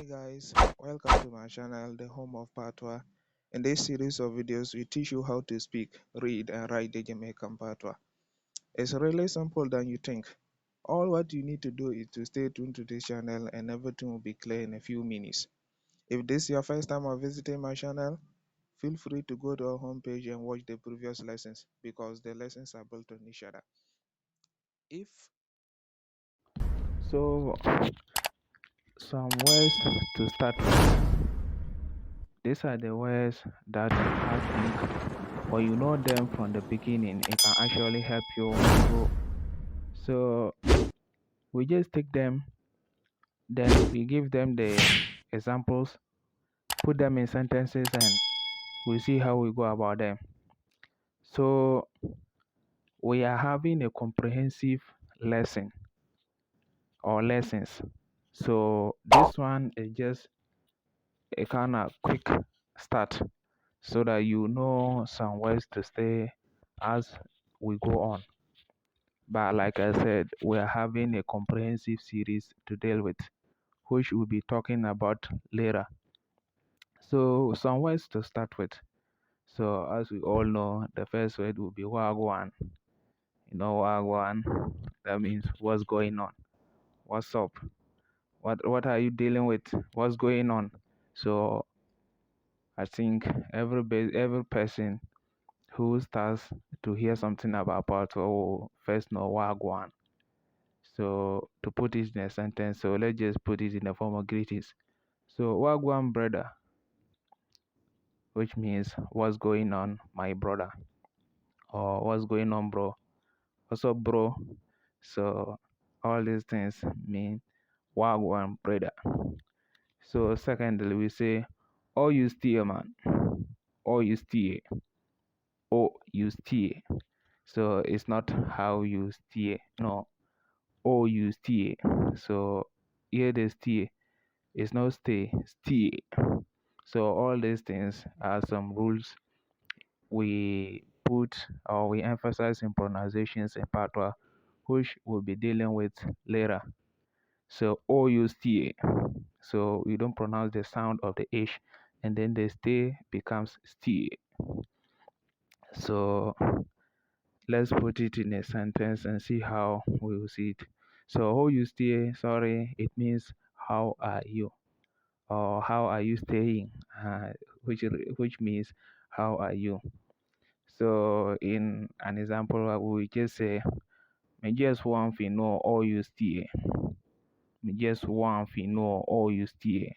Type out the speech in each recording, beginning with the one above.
Guys, welcome to my channel, the home of Patwa. In this series of videos, we teach you how to speak, read, and write the Jamaican Patwa. It's really simple than you think. All what you need to do is to stay tuned to this channel and everything will be clear in a few minutes. If this is your first time of visiting my channel, feel free to go to our homepage and watch the previous lessons because the lessons are built on each other. If So, some words to start with. These are the words that I think when you know them from the beginning, it can actually help you grow. So, we just take them, then we give them the examples, put them in sentences, and we see how we go about them. So, we are having a comprehensive lesson or lessons. So, this one is just a kind of quick start so that you know some ways to stay as we go on. But like I said, we are having a comprehensive series to deal with, which we'll be talking about later. So some ways to start with. So as we all know, the first word will be wagwan. You know wagwan. That means what's going on, what's up, what are you dealing with, what's going on. So I think every person who starts to hear something about Pato will first know Wagwan. So to put it in a sentence, so let's just put it in the form of greetings. So Wagwan brother, which means what's going on, my brother, or what's going on, bro, what's up, bro. So all these things mean Wagwan brother. So secondly, we say, oh you steer man, oh you steer, oh you steer. So it's not how you steer, no, or you stay. So here the stay is not stay, stay. So all these things are some rules we put or we emphasize in pronunciations in Patois, which we'll be dealing with later. So or you stay. So you don't pronounce the sound of the H and then the stay becomes stay. So let's put it in a sentence and see how we will see it. So how you stay, sorry, it means how are you or how are you staying, which means how are you. So in an example, we just say, me just want to know how you stay. Me just want to know how you stay,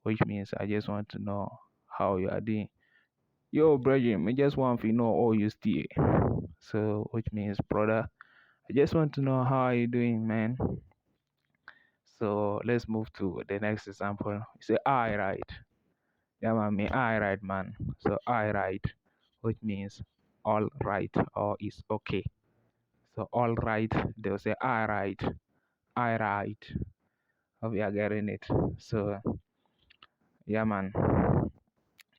which means I just want to know how you are doing. Yo, brother, me just want to know how you stay. So which means brother, I just want to know how are you doing, man. So let's move to the next example. You say I right. Yeah man, me I right man. So I right, which means all right or is okay. So all right, they'll say I right, I right. Hope you are getting it. So yeah man.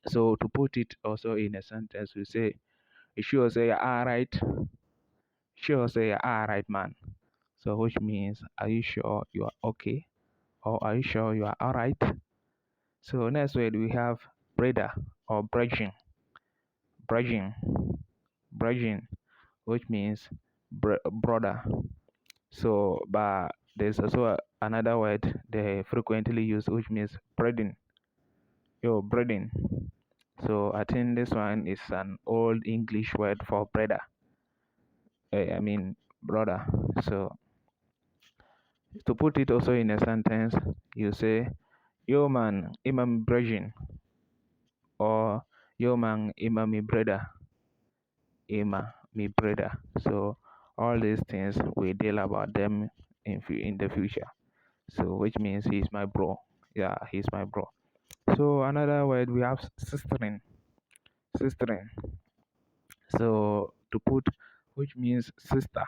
So to put it also in a sentence, we say you sure say I right, sure say I right man. So which means are you sure you are okay? Or are you sure you are alright? So next word we have brother or bridging, bridging, bridging, which means brother. So, but there's also another word they frequently use, which means breeding. Yo, breeding. So I think this one is an old English word for brother. I mean brother. So to put it also in a sentence, you say, "Yo man, imam bridging," or "Yo man, imam mi brother." Emma, me brother. So all these things we deal about them in the future. So which means he's my bro. Yeah, he's my bro. So another word we have sistering, sistering. So to put, which means sister,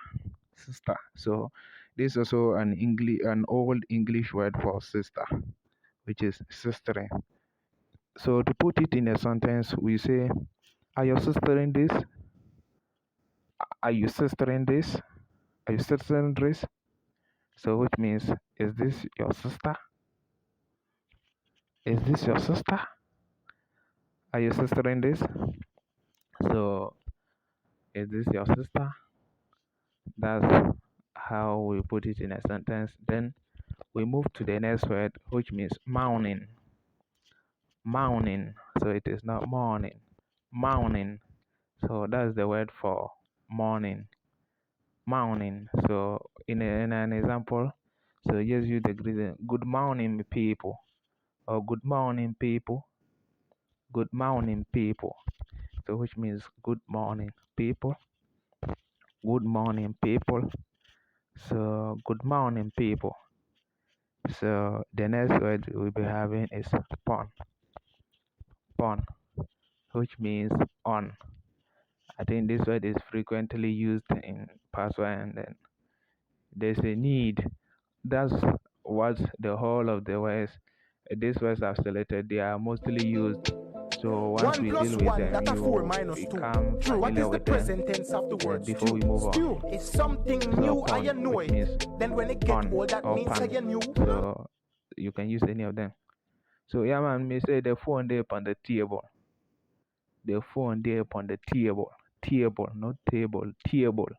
sister. So this is also an old English word for sister, which is sistering. So to put it in a sentence, we say, "Are your sister in this? Are you sister in this? Are you sister in this?" So which means, is this your sister? Is this your sister? Are you sister in this? So, is this your sister? That's how we put it in a sentence. Then we move to the next word, which means morning. Morning. So it is not morning. Morning. So that's the word for morning. Morning. So in an example, so just use the greeting. Good morning, people. Or good morning, people. Good morning, people. So which means good morning, people. Good morning, people. So good morning, people. So the next word we'll be having is pon. Pon, which means on. I think this word is frequently used in Patois, and then there's a need. That's what the whole of the words, these words I've selected, they are mostly used. So once One we plus deal with one, them, that a four you minus two. become True. What familiar is the with them. present tense of the Then word before stew? we move on, Stew is something so new and pon, you know which it. means Then when it get on old, that or means pan. again you. So you can use any of them. So yeah, man, may say the phone there upon the table. The phone there upon the table. Table, not table. Table.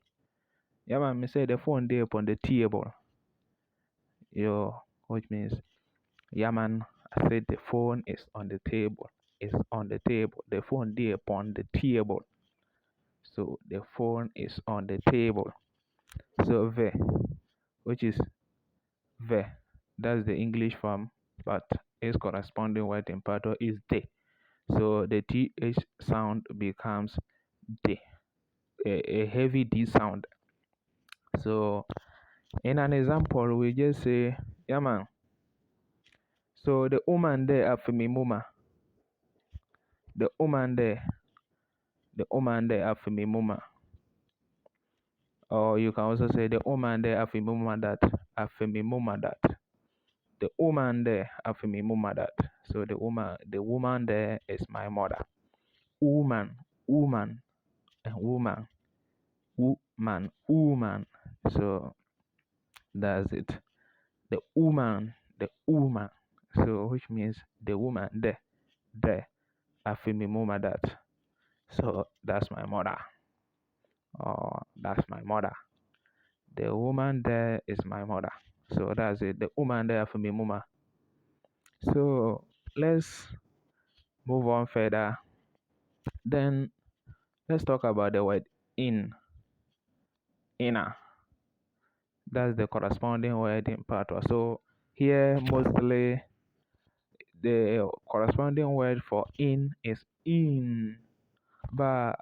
Yeah, man, me say the phone there upon the table. Yo, which means, yeah, man, I said the phone is on the table. It's on the table. The phone there upon the table. So the phone is on the table. So which is ve. That's the English form, but its corresponding word in Patois is de. So the th sound becomes de, a heavy D sound. So in an example, we just say, yeah, man. So the woman there after me mama. The woman there, the woman there after me mama. Or you can also say the woman there after me mama that, after me mama that. The woman there after me mama that. So the woman there is my mother. Woman, woman, and woman, woman. So that's it. The woman. So which means the woman there after me mama that. So that's my mother. Or that's my mother. The woman there is my mother. So that's it. The woman there for me, mama. So let's move on further. Then let's talk about the word in. Inner. That's the corresponding word in Patois. So here mostly the corresponding word for in is in. But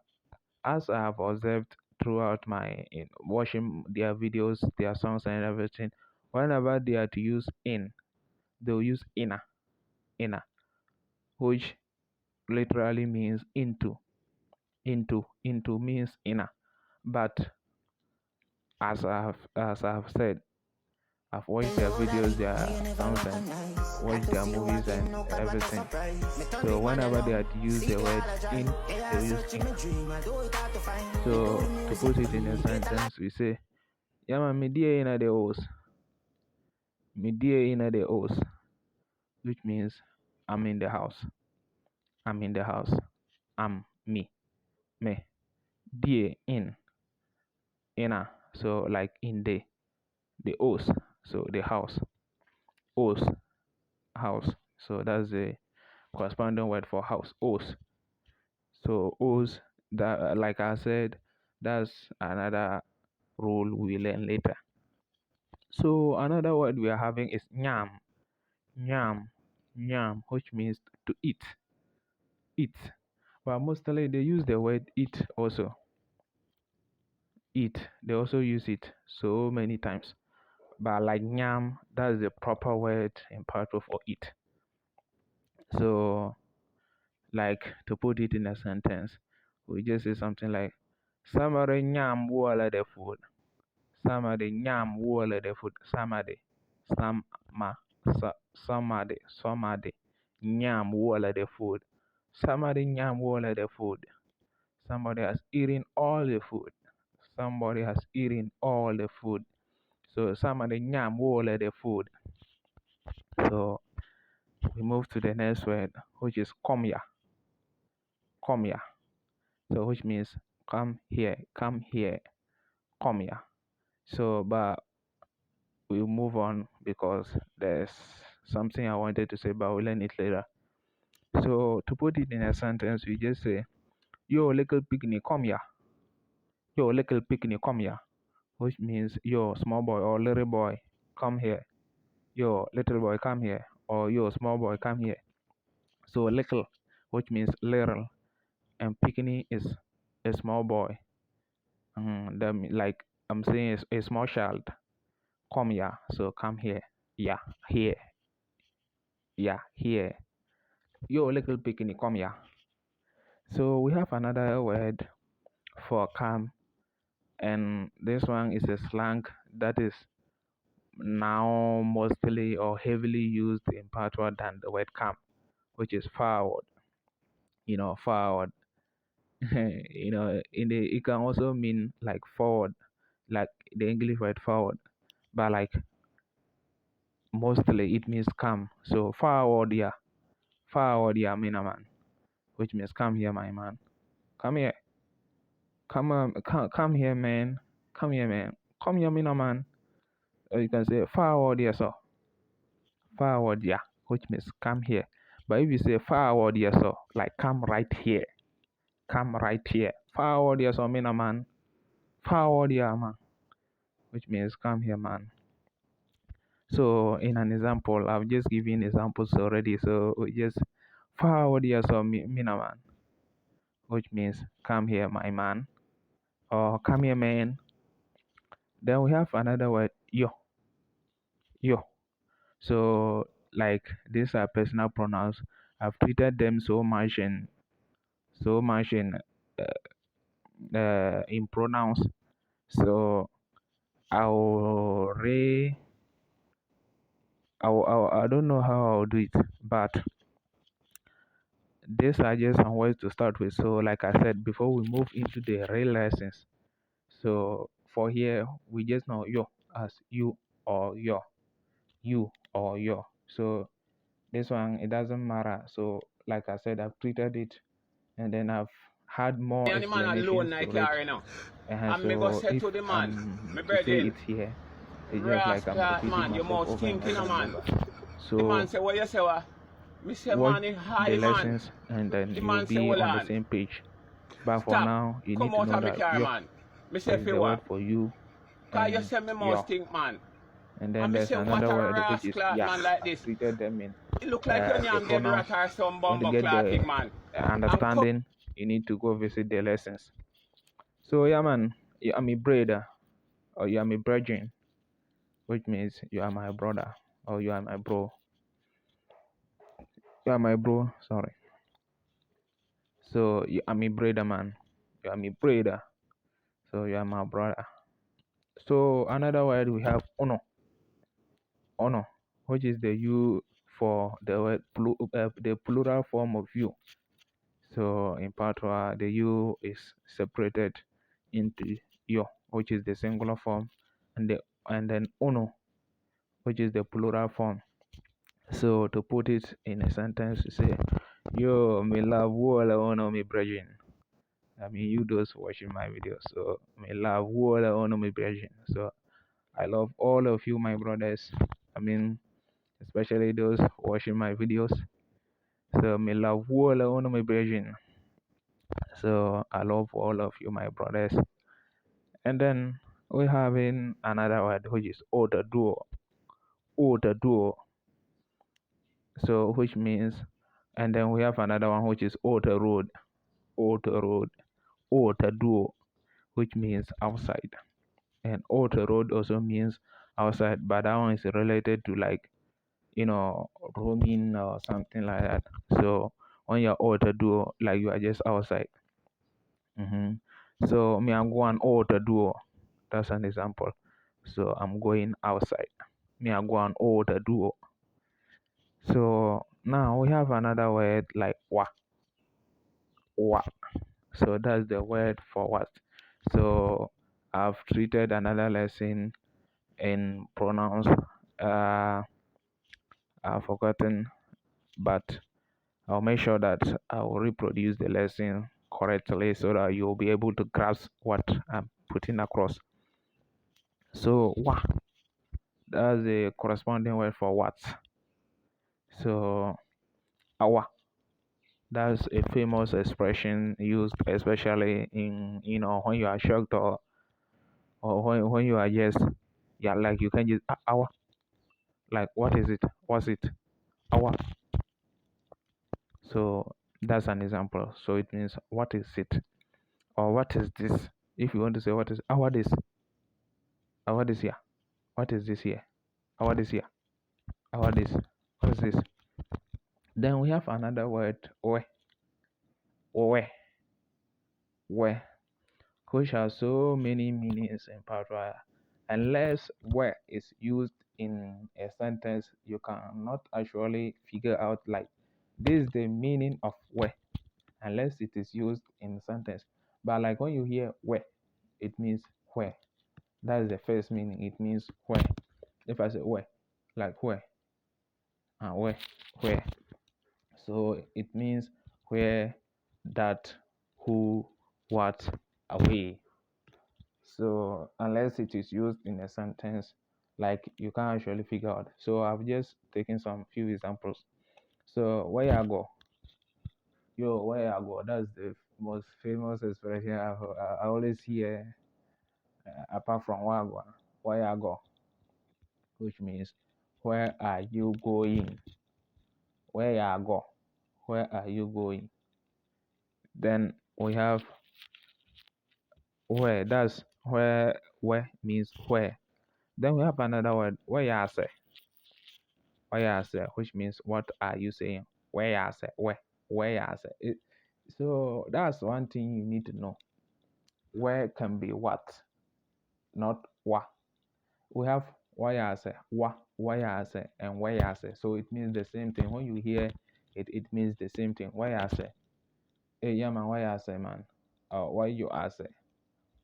as I have observed throughout my watching their videos, their songs and everything, whenever they are to use in, they'll use inner, which literally means into. Into means inner. But as I have said, I've watched their videos, their songs, and watched their movies and everything. So whenever they are to use the word in, they'll use inner. So to put it in a sentence, we say, yeah, man, me dear in the house. Me dear in the house, which means I'm in the house. I'm in the house. I'm me. Me. Dear in. Inner. So like in the house. So the house. House. House. So that's the corresponding word for house. House. So house, that like I said, that's another rule we learn later. So another word we are having is nyam. Nyam. Nyam, which means to eat. Eat. But mostly they use the word eat also. Eat. They also use it so many times. But like nyam, that's the proper word in part of for eat. So like to put it in a sentence, we just say something like somebody nyam wala the food. Somebody nyam wala the food. Sama somebody nyam wala the food. Somebody nyam wala the food. Somebody has eaten all the food. Somebody has eaten all the food. So somebody nyam wala the food. So we move to the next word, which is come here. Come here. So which means come here, come here. So but we'll move on because there's something I wanted to say, but we'll learn it later. So to put it in a sentence, we just say, yo little picnic, come here. Yo little picnic, come here. Which means yo small boy or little boy, come here. Yo little boy, come here. Or yo small boy, come here. So little, which means little, and picnic is a small boy. Like I'm saying, is a small child. Come here. So come here. Yeah, here. Yeah, here. Yo little picnic, come here. So we have another word for come, and this one is a slang that is now mostly or heavily used in patois than the word come, which is forward. Forward. In the it can also mean like forward, like the English word forward, but like mostly it means come. So forward, yeah, mean a man, which means come here, my man, come here, come here, man, come here, man, come here, mean a man. Or you can say forward, yeah, so forward, yeah, which means come here. But if you say forward, yeah, so like come right here, forward, yeah, so mean a man, forward, yeah, man, which means come here, man. So in an example, I've just given examples already. So we just forward, yeah, so mean a man, which means come here, my man, or come here, man. Then we have another word, yo. So like these are personal pronouns. I've treated them so much in pronouns. So I'll re I don't know how I'll do it, but these are just some words to start with. So like I said, before we move into the real lessons, so for here we just know yo as or your you or your. So this one it doesn't matter. So like I said, I've treated it and then I've had more And the man alone explanations like to it. car, you know. And And me go so say if to the man, I'm me to say brethren, it here, it's just like I'm rascal repeating man, your myself mouth over and stinking over a and man. over. The man So say, what you say, what? Me say, watch man, it the high man. lessons and then The you'll man say, be hold on the on, same page. But for stop, now, you need come to out know of me that car, yo man. Me say, is for the word what? for you Cause you and say me mouth yo. stink, man. And then And me there's say, what another a word which is rascal yeah. man like I've this. treated them in It look like your the name dead pronouns. rat or some Want to bumbo get the clotting, man. And come understanding, you need to go visit the lessons. So yeah, man, you are my brother or you are my brethren, which means you are my brother or you are my bro. You are my bro. Sorry. So you are my brother, man. You are my brother. So you are my brother. So another word we have honor, which is the you for the word the plural form of you. So in Patois, the you is separated into yo, which is the singular form, and then uno, which is the plural form. So to put it in a sentence, you say, "Yo, me love all uno me brethren." I mean, you those watching my videos, so me love all uno me brethren. So I love all of you, my brothers. I mean, especially those watching my videos. So me love all uno me brethren. So I love all of you, my brothers. And then we have in another word which is order duo. So which means, and then we have another one which is order road, order duo, which means outside. And order road also means outside, but that one is related to like roaming or something like that. So when you're order duo, like you are just outside. hmm So me, I'm going order duo. That's an example. So I'm going outside. Me, I go and order duo. So now we have another word like wa. So that's the word for what. So I've treated another lesson in pronouns. I've forgotten. but I'll make sure that I will reproduce the lesson correctly so that you'll be able to grasp what I'm putting across. So, wa, that's the corresponding word for what. So, awa, that's a famous expression used especially in, when you are shocked, or when you are just, yeah, like you can just, awa, like, what is it? What's it? Awa. So, that's an example. So, it means, what is it? Or what is this? If you want to say, what is, what is, what is here? What is this here? What is here? What is, what is this? Then we have another word, we, we, which has so many meanings in Patois. Unless where is used in a sentence, you cannot actually figure out like this is the meaning of where, unless it is used in a sentence. But like when you hear where, it means where. That is the first meaning. It means where. If I say where, like where, where. So it means where, that, who, what, away. So unless it is used in a sentence, like you can't actually figure out. So I've just taken some few examples. So where you go? Yo, where you go? That's the most famous expression I always hear, apart from where you go, which means where are you going? Where you go? Where are you going? Then we have where. That's where. Where means where. Then we have another word, where you say. Where you say, which means what are you saying? Where you say. Where you say. So that's one thing you need to know. Where can be what, not what. We have where you say, what, where you say, and where you say. So it means the same thing. When you hear it, it means the same thing. Where you say. Hey, yeah, man, where you say, man? Why you say?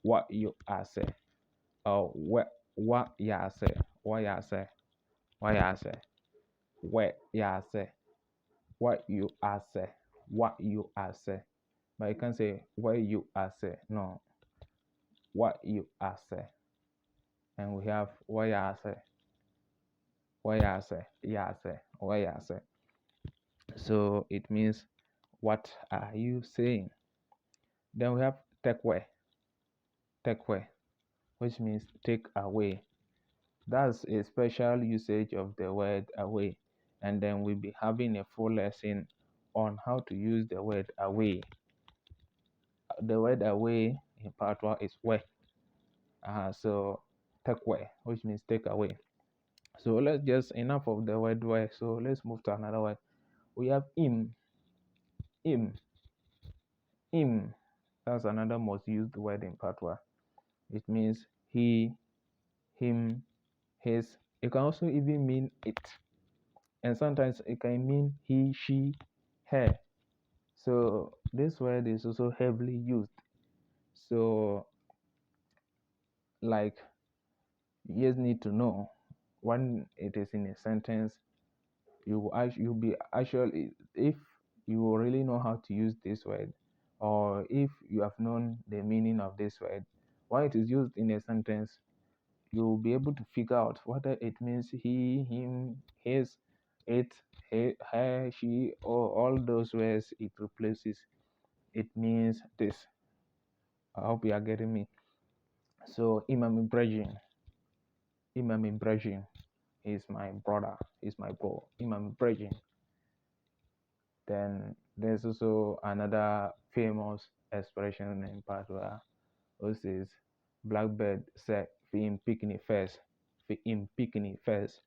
What you say? What you say? What you say? What you say? Where you say? What you say? What you say? But you can't say where you say. No, what you say. And we have where you say, where you say, where you say. So it means what are you saying? Then we have take away, which means take away. That's a special usage of the word away. And then we'll be having a full lesson on how to use the word away. The word away in Patois is we. So take away, which means take away. So let's just enough of the word we. So let's move to another word. We have him, him. That's another most used word in Patois. It means he, him, his. It can also even mean it. And sometimes it can mean he, she, her. So this word is also heavily used. So like you just need to know when it is in a sentence, you'll be actually, if you really know how to use this word, or if you have known the meaning of this word, when it is used in a sentence, you'll be able to figure out whether it means he, him, his, it, he, her, she, or all those words it replaces. It means this. I hope you are getting me. So Imam Ibrahim is my brother, he's my bro. Imam Ibrahim. Then there's also another famous expression in Patois, which is blackbird say fi him picnic first, fi him picnic first.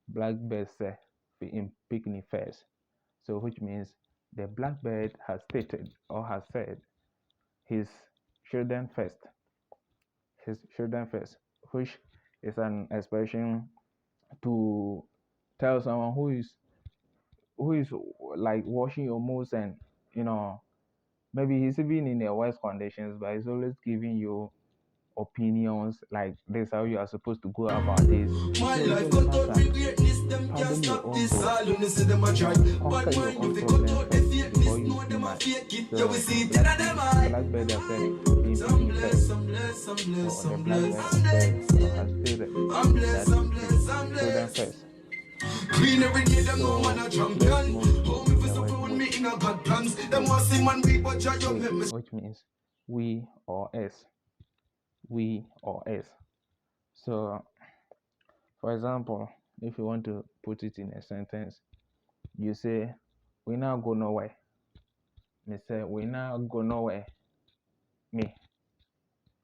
Blackbird say fi him picnic first. So which means the blackbird has stated or has said his children first. His children first, which is an expression to tell someone who is like washing your moves, and maybe he's even in the worst conditions, but he's always giving you opinions, like this how you are supposed to go about this. My So it life doesn't got out matter. with greatness, them can't Handle your stop own this. goals. All you see them a try. Conquer Bad your mind, own if they cut problems out the first fakeness, before you know see them a mine. fake it. So Yeah, we see it in black them Blackbird has said, being I'm picking first. blessed, I'm blessed, I'm blessed, So the I'm blackbird blessed. has stated I'm that blessed, I'm pick blessed, I'm his children blessed. first. Clean every day, them know man So a let's champion. move to How me fi the word surround we. me in a God plans. Them want see man we but Jah you make me. Which means we or us. We or us. So, for example, if you want to put it in a sentence, you say, "We now go nowhere." Me say, "We now go nowhere." Me,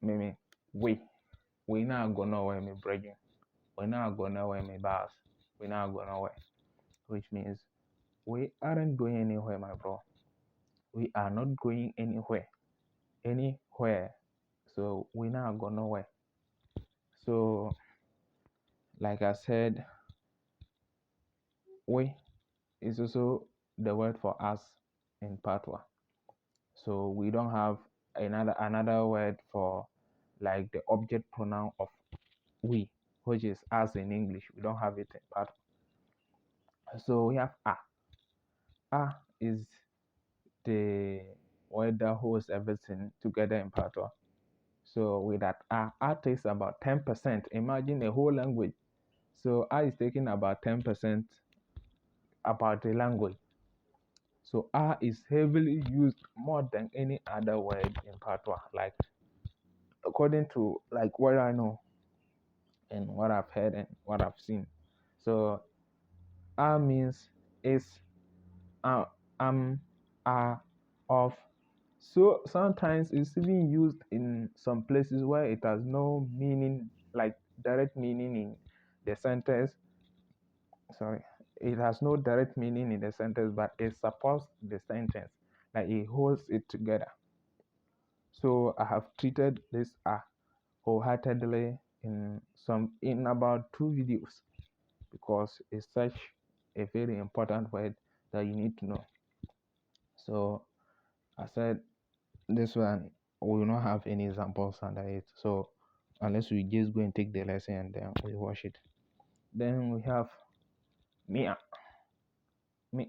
me. We now go nowhere. Me brethren. We now go nowhere. Me boss. We now go nowhere. Which means we aren't going anywhere, my bro. We are not going anywhere. Anywhere. So we now go nowhere. So, like I said, we is also the word for us in Patwa. So we don't have another word for like the object pronoun of we, which is us in English. We don't have it in Patwa. So we have a. A is the word that holds everything together in Patwa. So with that a takes about 10%. Imagine a whole language. So a is taking about 10% about the language. So a is heavily used more than any other word in Patwa. Like according to like what I know and what I've heard and what I've seen. So a means is of. So sometimes it's even used in some places where it has no meaning, like direct meaning in the sentence. Sorry, it has no direct meaning in the sentence, but it supports the sentence, like it holds it together. So I have treated this wholeheartedly in about 2 videos because it's such a very important word that you need to know. So I said this one we will not have any examples under it. So unless we just go and take the lesson and then we watch it. Then we have mia, mia,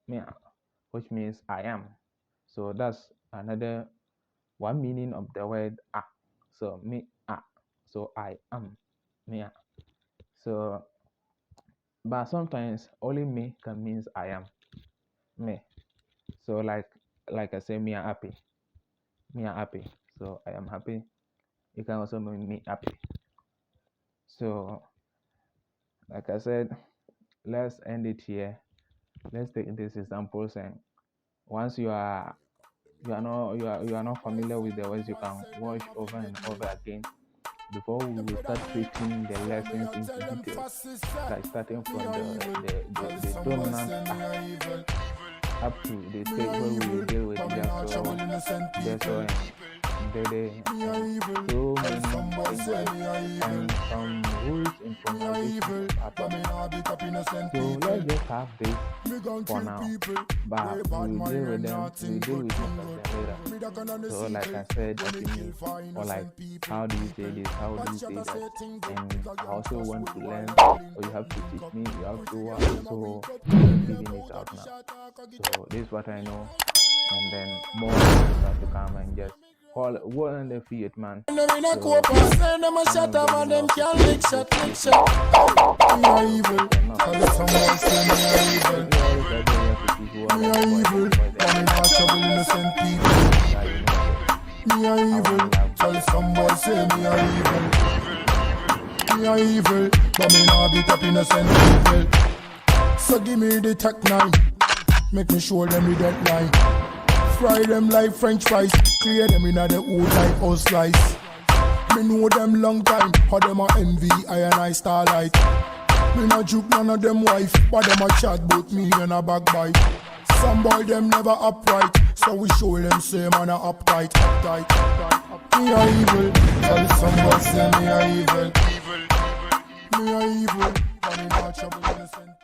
mia, which means I am. So that's another one meaning of the word a. So me a. So I am mia. So but sometimes only me can means I am me. So like I say me are happy. Me are happy. So I am happy. It can also mean me happy. So like I said, let's end it here. Let's take these examples, and once you are not familiar with the words, you can watch over and over again before we will start treating the lessons into details, like starting from the dominant up to the stage where we will deal with just and Dede, and so many things and some rules in pronunciation. So let's just have this for now, but we'll deal with them. We'll deal with most of them later. So like I said, or like how do you say this? How do you say that? And I also want to learn, or you have to teach me. You have to work. So I'm figuring it out now. So this is what I know, and then more things have to come and just. What on the feet, man. So, I'm evil. Tell some boys say me are evil. Me are evil, but me nah beat up innocent people. So give me the tech 9, make me show them the deadline. Fry them like French fries, clear them in the hood like house slice. Me know them long time, how them a envy, I and I starlight. Me no juke none of them wife, but them a chat bout me and a backbite. Some boy them never upright, so we show them same man a uptight. Me a evil, tell some boy say me a evil. Me a evil, but me not trouble innocent.